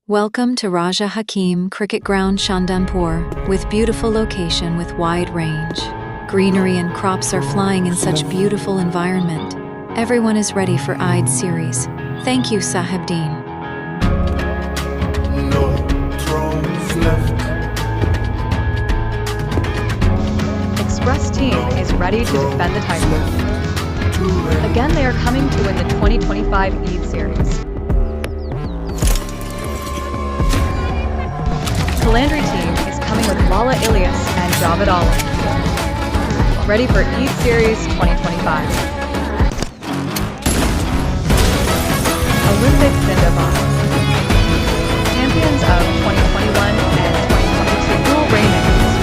Welcome to Raja Hakim Cricket Ground Shandanpur, with beautiful location with wide range. Greenery and crops are flying in such beautiful environment. Everyone is ready for Eid series. Thank you, Sahibdeen. No thrones left. Express team is ready to defend the title. Again, they are coming to win the 2025 Eid series. Kalandri team is coming with Lala Ilyas and Javed Ali. Ready for Eid series 2025. Olympic Zindabad. Champions of 2021 and 2022 will reign in this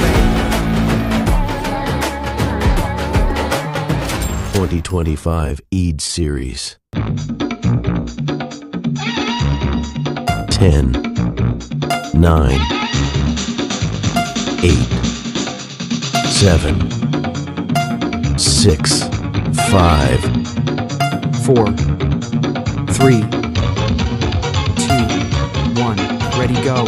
2025 Eid series. 10, 9, 8, 7, 6, 5, 4, 3, 2, 1, ready, go.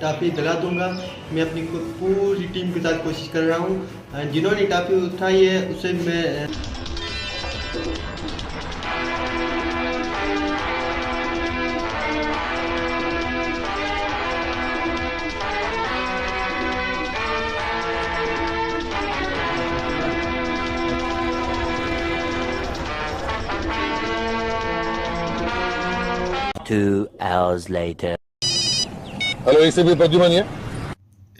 Toffee दिला दूंगा। मैं अपनी पूरी team के साथ कोशिश कर रहा हूँ। जिन्होंने टाफी उठाई है उसे मैं Two hours later. Hello ACP Pradyuman है।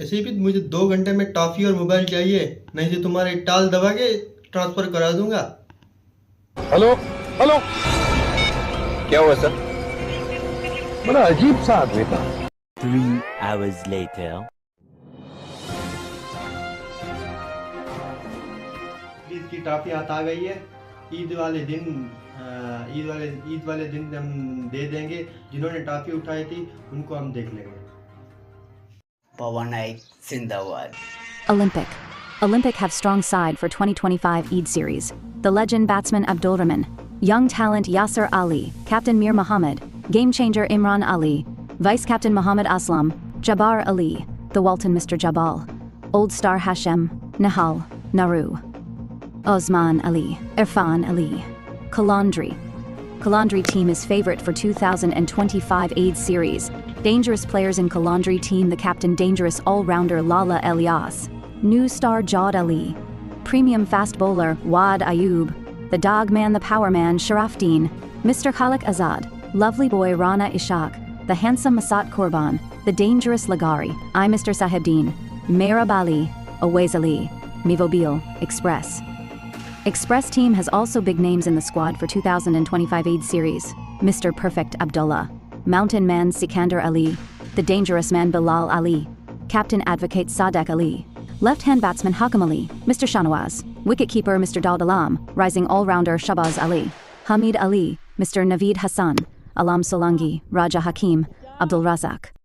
एसीपी मुझे 2 घंटे में टॉफी और मोबाइल चाहिए, नहीं तो तुम्हारे टाल दबा के ट्रांसफर करा दूंगा। हेलो हेलो, क्या हुआ सर? बड़ा अजीब सा आदमी था। 3 hours later. ईद की टॉफी हाथ आ गई है। ईद वाले दिन हम दे देंगे। जिन्होंने टॉफी उठाई थी उनको हम देख लेंगे। Olympic have strong side for 2025 Eid series. The legend batsman Abdul Rahman, young talent Yasir Ali, captain Mir Muhammad, game changer Imran Ali, vice captain Muhammad Aslam, Jabbar Ali, the Walton Mr. Jabal, old star Hashem, Nihal, Naru, Osman Ali, Irfan Ali, Kalandri team is favorite for 2025 Eid series. Dangerous players in Kalandri team: the captain dangerous all-rounder Lala Ilyas, new star Jawed Ali, premium fast bowler Wad Ayub, the dog man the power man Sharafdeen, Mr. Khalik Azad, lovely boy Rana Ishaq, the handsome Masat Korban, the dangerous Lagari, I Mr. Sahibdeen, Mehrab Ali, Awais Ali, Mivobil, Express team has also big names in the squad for 2025 Eid series: Mr. Perfect Abdullah, Mountain Man Sikandar Ali, the dangerous man Bilal Ali, captain advocate Sadek Ali, left-hand batsman Hakam Ali, Mr. Shanawaz, wicket-keeper Mr. Daud Alam, rising all-rounder Shabaz Ali, Hamid Ali, Mr. Naveed Hassan, Alam Solangi, Raja Hakim, Abdul Razak.